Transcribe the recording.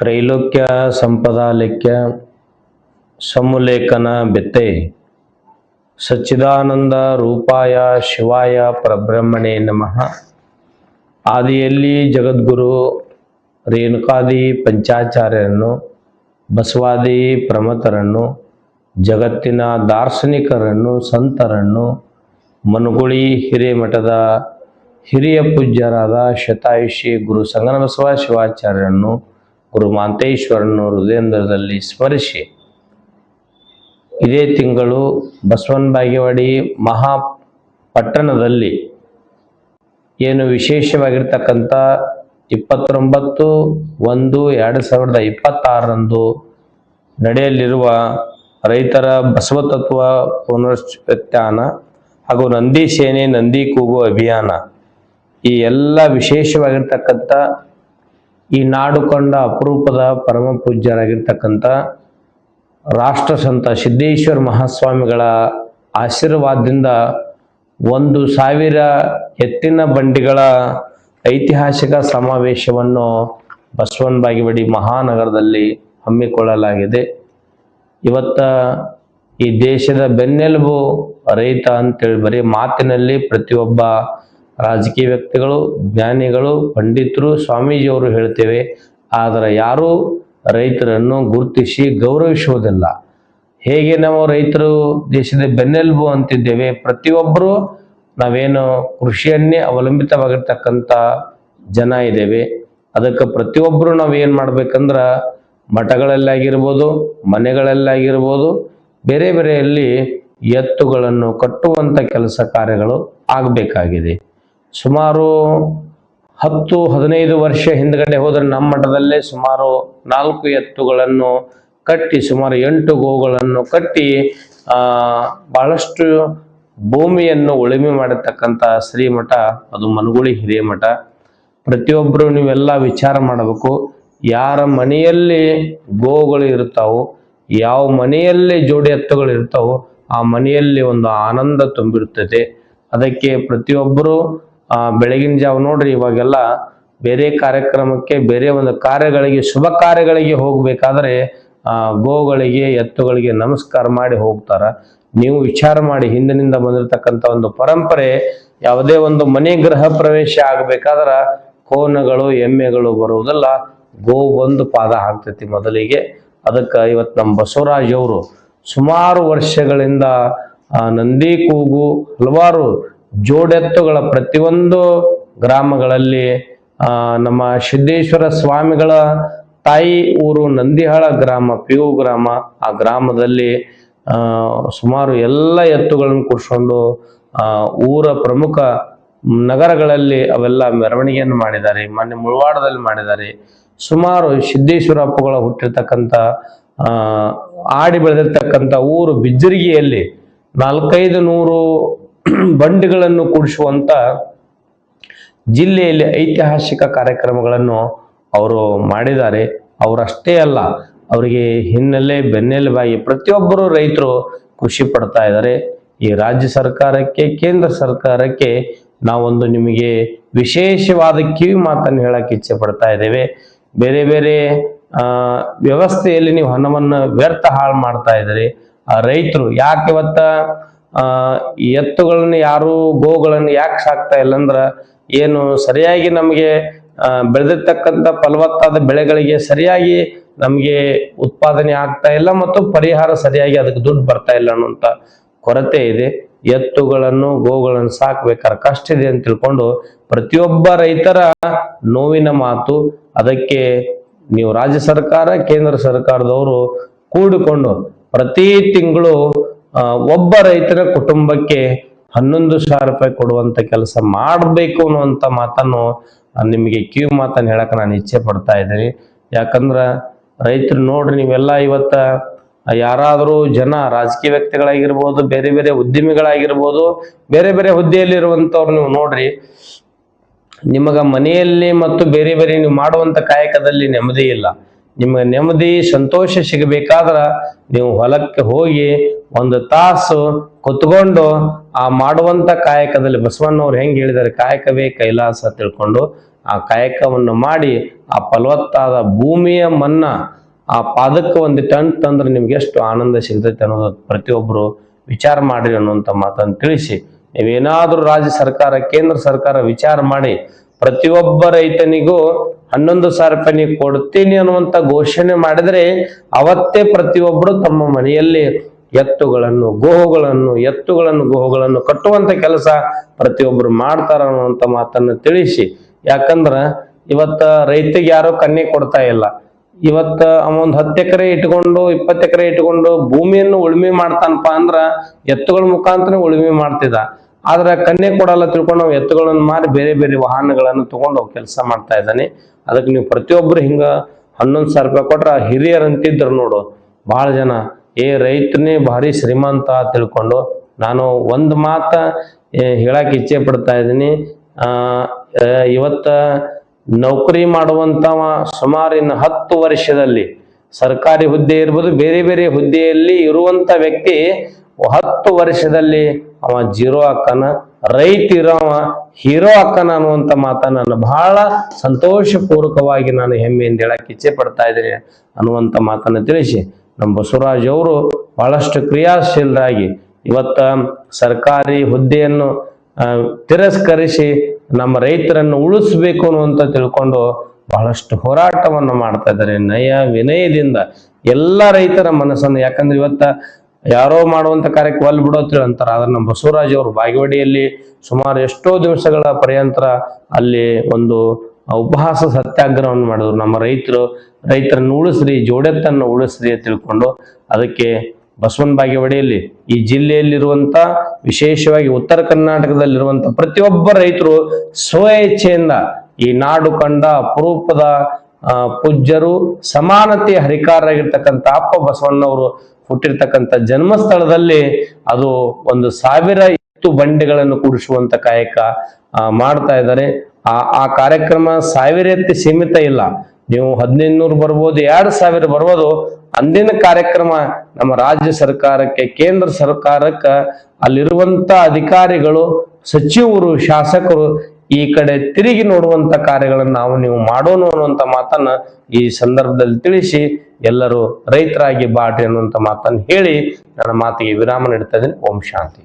ತ್ರೈಲೋಕ್ಯ ಸಂಪದಾಲಿಕ್ಯ ಸಮುಲೇಖನ ಬೆತ್ತೆ ಸಚ್ಚಿದಾನಂದ ರೂಪಾಯ ಶಿವಾಯ ಪರಬ್ರಹ್ಮಣೇ ನಮಃ. ಆದಿಯಲ್ಲಿ ಜಗದ್ಗುರು ರೇಣುಕಾದಿ ಪಂಚಾಚಾರ್ಯರನ್ನು, ಬಸವಾದಿ ಪ್ರಮಥರನ್ನು, ಜಗತ್ತಿನ ದಾರ್ಶನಿಕರನ್ನು, ಸಂತರನ್ನು, ಮನುಗುಳಿ ಹಿರೇಮಠದ ಹಿರಿಯ ಪೂಜ್ಯರಾದ ಶತಾಯುಷಿ ಗುರು ಸಂಗನಬಸವ ಶಿವಾಚಾರ್ಯರನ್ನು, ಗುರು ಮಾಂತೇಶ್ವರನ್ನು ಹೃದಯದಲ್ಲಿ ಸ್ಮರಿಸಿ, ಇದೇ ತಿಂಗಳು ಬಸವನ ಬಾಗೇವಾಡಿ ಮಹಾಪಟ್ಟಣದಲ್ಲಿ ಏನು ವಿಶೇಷವಾಗಿರ್ತಕ್ಕಂಥ 29/1/2026 ನಡೆಯಲಿರುವ ರೈತರ ಬಸವತತ್ವ ಪುನಶ್ಚೇತನ ಹಾಗೂ ನಂದಿ ಸೇನೆ ನಂದಿ ಕೂಗು ಅಭಿಯಾನ, ಈ ಎಲ್ಲ ವಿಶೇಷವಾಗಿರ್ತಕ್ಕಂಥ ಈ ನಾಡು ಕಂಡ ಅಪರೂಪದ ಪರಮ ಪೂಜ್ಯರಾಗಿರ್ತಕ್ಕಂಥ ರಾಷ್ಟ್ರಸಂತ ಸಿದ್ದೇಶ್ವರ ಮಹಾಸ್ವಾಮಿಗಳ ಆಶೀರ್ವಾದದಿಂದ 1,000 ಎತ್ತಿನ ಬಂಡಿಗಳ ಐತಿಹಾಸಿಕ ಸಮಾವೇಶವನ್ನು ಬಸವನ ಬಾಗೇವಾಡಿ ಮಹಾನಗರದಲ್ಲಿ ಹಮ್ಮಿಕೊಳ್ಳಲಾಗಿದೆ. ಇವತ್ತ ಈ ದೇಶದ ಬೆನ್ನೆಲುಬು ರೈತ ಅಂತೇಳಿ ಬರೀ ಮಾತಿನಲ್ಲಿ ಪ್ರತಿಯೊಬ್ಬ ರಾಜಕೀಯ ವ್ಯಕ್ತಿಗಳು, ಜ್ಞಾನಿಗಳು, ಪಂಡಿತರು, ಸ್ವಾಮೀಜಿಯವರು ಹೇಳ್ತೇವೆ. ಆದರೆ ಯಾರೂ ರೈತರನ್ನು ಗುರುತಿಸಿ ಗೌರವಿಸುವುದಿಲ್ಲ. ಹೇಗೆ ನಾವು ರೈತರು ದೇಶದ ಬೆನ್ನೆಲುಬು ಅಂತಿದ್ದೇವೆ, ಪ್ರತಿಯೊಬ್ಬರು ನಾವೇನು ಕೃಷಿಯನ್ನೇ ಅವಲಂಬಿತವಾಗಿರ್ತಕ್ಕಂಥ ಜನ ಇದ್ದೇವೆ. ಅದಕ್ಕೆ ಪ್ರತಿಯೊಬ್ಬರು ನಾವೇನು ಮಾಡ್ಬೇಕಂದ್ರೆ ಮಠಗಳಲ್ಲಾಗಿರ್ಬೋದು, ಮನೆಗಳಲ್ಲಾಗಿರ್ಬೋದು, ಬೇರೆ ಬೇರೆಯಲ್ಲಿ ಎತ್ತುಗಳನ್ನು ಕಟ್ಟುವಂಥ ಕೆಲಸ ಕಾರ್ಯಗಳು ಆಗಬೇಕಾಗಿದೆ. ಸುಮಾರು 10-15 ವರ್ಷ ಹಿಂದ್ಗಡೆ ಹೋದರೆ ನಮ್ಮ ಮಠದಲ್ಲೇ ಸುಮಾರು 4 ಎತ್ತುಗಳನ್ನು ಕಟ್ಟಿ, ಸುಮಾರು 8 ಗೋಗಳನ್ನು ಕಟ್ಟಿ ಬಹಳಷ್ಟು ಭೂಮಿಯನ್ನು ಉಳುಮೆ ಮಾಡಿರ್ತಕ್ಕಂಥ ಶ್ರೀಮಠ ಅದು ಮನುಗುಳಿ ಹಿರೇಮಠ. ಪ್ರತಿಯೊಬ್ಬರು ನೀವೆಲ್ಲ ವಿಚಾರ ಮಾಡಬೇಕು. ಯಾರ ಮನೆಯಲ್ಲಿ ಗೋಗಳು ಇರ್ತಾವೋ, ಯಾವ ಮನೆಯಲ್ಲಿ ಜೋಡಿ ಎತ್ತುಗಳು ಇರ್ತಾವೋ, ಆ ಮನೆಯಲ್ಲಿ ಒಂದು ಆನಂದ ತುಂಬಿರುತ್ತದೆ. ಅದಕ್ಕೆ ಪ್ರತಿಯೊಬ್ಬರು ಬೆಳಗಿನ ಜಾವ ನೋಡ್ರಿ, ಇವಾಗೆಲ್ಲ ಬೇರೆ ಕಾರ್ಯಕ್ರಮಕ್ಕೆ, ಬೇರೆ ಒಂದು ಕಾರ್ಯಗಳಿಗೆ, ಶುಭ ಕಾರ್ಯಗಳಿಗೆ ಹೋಗ್ಬೇಕಾದ್ರೆ ಗೋಗಳಿಗೆ, ಎತ್ತುಗಳಿಗೆ ನಮಸ್ಕಾರ ಮಾಡಿ ಹೋಗ್ತಾರ. ನೀವು ವಿಚಾರ ಮಾಡಿ, ಹಿಂದಿನಿಂದ ಬಂದಿರತಕ್ಕಂಥ ಒಂದು ಪರಂಪರೆ, ಯಾವುದೇ ಒಂದು ಮನೆ ಗೃಹ ಪ್ರವೇಶ ಆಗಬೇಕಾದ್ರೆ ಕೋನಗಳು, ಎಮ್ಮೆಗಳು ಬರುವುದಲ್ಲ, ಗೋ ಒಂದು ಪಾದ ಹಾಕ್ತೈತಿ ಮೊದಲಿಗೆ. ಅದಕ್ಕೆ ಇವತ್ತು ನಮ್ಮ ಬಸವರಾಜ್ ಅವರು ಸುಮಾರು ವರ್ಷಗಳಿಂದ ನಂದಿ ಕೂಗು, ಹಲವಾರು ಜೋಡೆತ್ತುಗಳ ಪ್ರತಿಯೊಂದು ಗ್ರಾಮಗಳಲ್ಲಿ, ನಮ್ಮ ಸಿದ್ದೇಶ್ವರ ಸ್ವಾಮಿಗಳ ತಾಯಿ ಊರು ನಂದಿಹಾಳ ಗ್ರಾಮ, ಪಿಯು ಗ್ರಾಮ, ಆ ಗ್ರಾಮದಲ್ಲಿ ಸುಮಾರು ಎಲ್ಲ ಎತ್ತುಗಳನ್ನು ಕೂರಿಸ್ಕೊಂಡು ಊರ ಪ್ರಮುಖ ನಗರಗಳಲ್ಲಿ ಅವೆಲ್ಲ ಮೆರವಣಿಗೆಯನ್ನು ಮಾಡಿದ್ದಾರೆ. ಮೊನ್ನೆ ಮುಳವಾಡದಲ್ಲಿ ಮಾಡಿದ್ದಾರೆ. ಸುಮಾರು ಸಿದ್ದೇಶ್ವರ ಅಪ್ಪುಗಳ ಹುಟ್ಟಿರ್ತಕ್ಕಂಥ ಆಡಿ ಬೆಳೆದಿರ್ತಕ್ಕಂಥ ಊರು ಬಿಜ್ಜರಿಗೆಯಲ್ಲಿ 400-500 ಬಂಡಿಗಳನ್ನು ಕೂಡಿಸುವಂತ ಜಿಲ್ಲೆಯಲ್ಲಿ ಐತಿಹಾಸಿಕ ಕಾರ್ಯಕ್ರಮಗಳನ್ನು ಅವರು ಮಾಡಿದ್ದಾರೆ. ಅವರಷ್ಟೇ ಅಲ್ಲ, ಅವರಿಗೆ ಹಿನ್ನೆಲೆ ಬೆನ್ನೆಲುಬಾಗಿ ಪ್ರತಿಯೊಬ್ಬರು ರೈತರು ಖುಷಿ ಪಡ್ತಾ ಇದ್ದಾರೆ. ಈ ರಾಜ್ಯ ಸರ್ಕಾರಕ್ಕೆ, ಕೇಂದ್ರ ಸರ್ಕಾರಕ್ಕೆ ನಾವೊಂದು ನಿಮಗೆ ವಿಶೇಷವಾದ ಕಿವಿ ಮಾತನ್ನು ಹೇಳಕ್ಕೆ ಇಚ್ಛೆ ಪಡ್ತಾ ಇದ್ದೇವೆ. ಬೇರೆ ಬೇರೆ ವ್ಯವಸ್ಥೆಯಲ್ಲಿ ನೀವು ಹಣವನ್ನು ವ್ಯರ್ಥ ಹಾಳು ಮಾಡ್ತಾ ಇದ್ದೀರಿ. ಆ ರೈತರು ಯಾಕೆ ಇವತ್ತ ಎತ್ತುಗಳನ್ನು, ಯಾರು ಗೋಗಳನ್ನು ಯಾಕೆ ಸಾಕ್ತಾ ಇಲ್ಲ ಅಂದ್ರೆ, ಏನು ಸರಿಯಾಗಿ ನಮಗೆ ಬೆಳೆದಿರ್ತಕ್ಕಂಥ ಫಲವತ್ತಾದ ಬೆಳೆಗಳಿಗೆ ಸರಿಯಾಗಿ ನಮಗೆ ಉತ್ಪಾದನೆ ಆಗ್ತಾ ಇಲ್ಲ, ಮತ್ತು ಪರಿಹಾರ ಸರಿಯಾಗಿ ಅದಕ್ಕೆ ದುಡ್ಡು ಬರ್ತಾ ಇಲ್ಲ ಅನ್ನುವಂಥ ಕೊರತೆ ಇದೆ. ಎತ್ತುಗಳನ್ನು, ಗೋಗಳನ್ನು ಸಾಕ್ಬೇಕಾದ್ರೆ ಕಷ್ಟ ಇದೆ ಅಂತ ತಿಳ್ಕೊಂಡು ಪ್ರತಿಯೊಬ್ಬ ರೈತರ ನೋವಿನ ಮಾತು. ಅದಕ್ಕೆ ನೀವು ರಾಜ್ಯ ಸರ್ಕಾರ, ಕೇಂದ್ರ ಸರ್ಕಾರದವರು ಕೂಡಿಕೊಂಡು ಪ್ರತಿ ತಿಂಗಳು ಒಬ್ಬ ರೈತರ ಕುಟುಂಬಕ್ಕೆ 11,000 ರೂಪಾಯಿ ಕೊಡುವಂತ ಕೆಲಸ ಮಾಡಬೇಕು ಅನ್ನುವಂಥ ಮಾತನ್ನು ನಿಮಗೆ ಕಿವಿ ಮಾತನ್ನು ಹೇಳಕ್ಕೆ ನಾನು ಇಚ್ಛೆ ಪಡ್ತಾ ಇದ್ದೀನಿ. ಯಾಕಂದ್ರೆ ರೈತರು ನೋಡ್ರಿ, ನೀವೆಲ್ಲ ಇವತ್ತ ಯಾರಾದರೂ ಜನ, ರಾಜಕೀಯ ವ್ಯಕ್ತಿಗಳಾಗಿರ್ಬೋದು, ಬೇರೆ ಬೇರೆ ಉದ್ಯಮಿಗಳಾಗಿರ್ಬೋದು, ಬೇರೆ ಬೇರೆ ಹುದ್ದೆಯಲ್ಲಿ ಇರುವಂಥವ್ರು ನೀವು ನೋಡ್ರಿ, ನಿಮಗ ಮನೆಯಲ್ಲಿ ಮತ್ತು ಬೇರೆ ಬೇರೆ ನೀವು ಮಾಡುವಂಥ ಕಾಯಕದಲ್ಲಿ ನೆಮ್ಮದಿ ಇಲ್ಲ. ನಿಮಗೆ ನೆಮ್ಮದಿ, ಸಂತೋಷ ಸಿಗಬೇಕಾದ್ರೆ ನೀವು ಹೊಲಕ್ಕೆ ಹೋಗಿ 1 ತಾಸು ಕುತ್ಕೊಂಡು ಆ ಮಾಡುವಂಥ ಕಾಯಕದಲ್ಲಿ, ಬಸವಣ್ಣವ್ರು ಹೆಂಗೆ ಹೇಳಿದ್ದಾರೆ, ಕಾಯಕವೇ ಕೈಲಾಸ ತಿಳ್ಕೊಂಡು ಆ ಕಾಯಕವನ್ನು ಮಾಡಿ ಆ ಫಲವತ್ತಾದ ಭೂಮಿಯ ಮನ್ನ ಆ ಪಾದಕ್ಕೆ ಒಂದಿಟ್ಟು ಅಂತಂದ್ರೆ ನಿಮ್ಗೆ ಎಷ್ಟು ಆನಂದ ಸಿಗ್ತೈತೆ ಅನ್ನೋದು ಪ್ರತಿಯೊಬ್ಬರು ವಿಚಾರ ಮಾಡ್ರಿ ಅನ್ನುವಂಥ ಮಾತನ್ನು ತಿಳಿಸಿ, ನೀವೇನಾದ್ರೂ ರಾಜ್ಯ ಸರ್ಕಾರ ಕೇಂದ್ರ ಸರ್ಕಾರ ವಿಚಾರ ಮಾಡಿ ಪ್ರತಿಯೊಬ್ಬ ರೈತನಿಗೂ 11,000 ರೂಪಾಯಿ ನೀವು ಕೊಡ್ತೀನಿ ಅನ್ನುವಂಥ ಘೋಷಣೆ ಮಾಡಿದ್ರೆ ಅವತ್ತೇ ಪ್ರತಿಯೊಬ್ಬರು ತಮ್ಮ ಮನೆಯಲ್ಲಿ ಎತ್ತುಗಳನ್ನು ಗೋವುಗಳನ್ನು ಕಟ್ಟುವಂತ ಕೆಲಸ ಪ್ರತಿಯೊಬ್ಬರು ಮಾಡ್ತಾರ ಅನ್ನುವಂಥ ಮಾತನ್ನು ತಿಳಿಸಿ, ಯಾಕಂದ್ರ ಇವತ್ತ ರೈತಿಗೆ ಯಾರೋ ಕನ್ಯೆ ಕೊಡ್ತಾ ಇಲ್ಲ. ಇವತ್ತ ಒಂದು 10 ಎಕರೆ ಇಟ್ಕೊಂಡು 20 ಎಕರೆ ಇಟ್ಕೊಂಡು ಭೂಮಿಯನ್ನು ಉಳುಮೆ ಮಾಡ್ತಾನಪ್ಪ ಅಂದ್ರ ಎತ್ತುಗಳ ಮುಖಾಂತರ ಉಳುಮೆ ಮಾಡ್ತಿದ್ದ. ಆದ್ರೆ ಕನ್ಯೆ ಕೊಡಲ್ಲ ತಿಳ್ಕೊಂಡು ನಾವು ಎತ್ತುಗಳನ್ನು ಮಾರಿ ಬೇರೆ ಬೇರೆ ವಾಹನಗಳನ್ನು ತಗೊಂಡು ಅವ್ ಕೆಲಸ ಮಾಡ್ತಾ ಇದ್ದಾನೆ. ಅದಕ್ಕೆ ನೀವು ಪ್ರತಿಯೊಬ್ಬರು ಹಿಂಗ 11,000 ರೂಪಾಯಿ ಕೊಟ್ರ ಹಿರಿಯರಂತಿದ್ರು ನೋಡು ಬಹಳ ಜನ ರೈತನೇ ಭಾರಿ ಶ್ರೀಮಂತ ತಿಳ್ಕೊಂಡು. ನಾನು ಒಂದು ಮಾತ ಹೇಳಕ್ ಇಚ್ಛೆ ಪಡ್ತಾ ಇದ್ದೀನಿ. ಇವತ್ತ ನೌಕರಿ ಮಾಡುವಂತವ ಸುಮಾರು 10 ವರ್ಷದಲ್ಲಿ ಸರ್ಕಾರಿ ಹುದ್ದೆ ಇರ್ಬೋದು, ಬೇರೆ ಬೇರೆ ಹುದ್ದೆಯಲ್ಲಿ ಇರುವಂತ ವ್ಯಕ್ತಿ 10 ವರ್ಷದಲ್ಲಿ ಅವ ಜೀರೋ ಅಕ್ಕನ, ರೈತ ಇರೋವ ಹೀರೋ ಅಕ್ಕನ ಅನ್ನುವಂತ ಮಾತನ್ನ ನಾನು ಬಹಳ ಸಂತೋಷಪೂರ್ವಕವಾಗಿ ನಾನು ಹೆಮ್ಮೆಯಿಂದ ಹೇಳಕ್ ಇಚ್ಛೆ ಪಡ್ತಾ ಇದ್ದೀನಿ ಅನ್ನುವಂತ ಮಾತನ್ನ ತಿಳಿಸಿ, ನಮ್ಮ ಬಸವರಾಜ್ ಅವರು ಬಹಳಷ್ಟು ಕ್ರಿಯಾಶೀಲರಾಗಿ ಇವತ್ತ ಸರ್ಕಾರಿ ಹುದ್ದೆಯನ್ನು ತಿರಸ್ಕರಿಸಿ ನಮ್ಮ ರೈತರನ್ನು ಉಳಿಸ್ಬೇಕು ಅನ್ನುವಂತ ತಿಳ್ಕೊಂಡು ಬಹಳಷ್ಟು ಹೋರಾಟವನ್ನು ಮಾಡ್ತಾ ಇದ್ದಾರೆ ನಯ ವಿನಯದಿಂದ ಎಲ್ಲ ರೈತರ ಮನಸ್ಸನ್ನು. ಯಾಕಂದ್ರೆ ಇವತ್ತ ಯಾರೋ ಮಾಡುವಂತ ಕಾರ್ಯಕ್ಕೆ ಒಲ್ ಬಿಡೋತಿ ಅಂತಾರ, ಆದ್ರೆ ನಮ್ಮ ಬಸವರಾಜ್ ಅವರು ಬಾಗೇವಾಡಿಯಲ್ಲಿ ಸುಮಾರು ಎಷ್ಟೋ ದಿವಸಗಳ ಪರ್ಯಂತರ ಅಲ್ಲಿ ಒಂದು ಉಪಹಾಸ ಸತ್ಯಾಗ್ರಹವನ್ನು ಮಾಡಿದ್ರು. ನಮ್ಮ ರೈತರನ್ನು ಉಳಿಸ್ರಿ, ಜೋಡೆತ್ತನ್ನು ಉಳಿಸ್ರಿ ಅಂತ ತಿಳ್ಕೊಂಡು ಅದಕ್ಕೆ ಬಸವನ ಬಾಗೇವಾಡಿಯಲ್ಲಿ ಈ ಜಿಲ್ಲೆಯಲ್ಲಿರುವಂತ ವಿಶೇಷವಾಗಿ ಉತ್ತರ ಕರ್ನಾಟಕದಲ್ಲಿರುವಂತ ಪ್ರತಿಯೊಬ್ಬ ರೈತರು ಸ್ವೇಚ್ಛೆಯಿಂದ ಈ ನಾಡು ಕಂಡ ಅಪರೂಪದ ಪೂಜ್ಯರು ಸಮಾನತೆಯ ಹರಿಕಾರರಾಗಿರ್ತಕ್ಕಂಥ ಅಪ್ಪ ಬಸವಣ್ಣವರು ಹುಟ್ಟಿರ್ತಕ್ಕಂಥ ಜನ್ಮಸ್ಥಳದಲ್ಲಿ ಅದು 1,000 ಎತ್ತು ಬಂಡಿಗಳನ್ನು ಕೂಡಿಸುವಂತ ಕಾಯಕ ಮಾಡ್ತಾ ಇದ್ದಾರೆ. ಆ ಕಾರ್ಯಕ್ರಮ 1000 ಎತ್ತಿ ಸೀಮಿತ ಇಲ್ಲ, ನೀವು 1500 ಬರ್ಬೋದು, 2000 ಬರ್ಬೋದು. ಅಂದಿನ ಕಾರ್ಯಕ್ರಮ ನಮ್ಮ ರಾಜ್ಯ ಸರ್ಕಾರಕ್ಕೆ, ಕೇಂದ್ರ ಸರ್ಕಾರಕ್ಕೆ, ಅಲ್ಲಿರುವಂತ ಅಧಿಕಾರಿಗಳು, ಸಚಿವರು, ಶಾಸಕರು ಈ ಕಡೆ ತಿರುಗಿ ನೋಡುವಂತ ಕಾರ್ಯಗಳನ್ನು ನೀವು ಮಾಡೋಣ ಅನ್ನುವಂತ ಮಾತನ್ನ ಈ ಸಂದರ್ಭದಲ್ಲಿ ತಿಳಿಸಿ, ಎಲ್ಲರೂ ರೈತರಾಗಿ ಬಾಟಿ ಅನ್ನುವಂತ ಮಾತನ್ನು ಹೇಳಿ ನನ್ನ ಮಾತಿಗೆ ವಿರಾಮ ನೀಡ್ತಾ ಇದ್ದೀನಿ. ಓಂ ಶಾಂತಿ.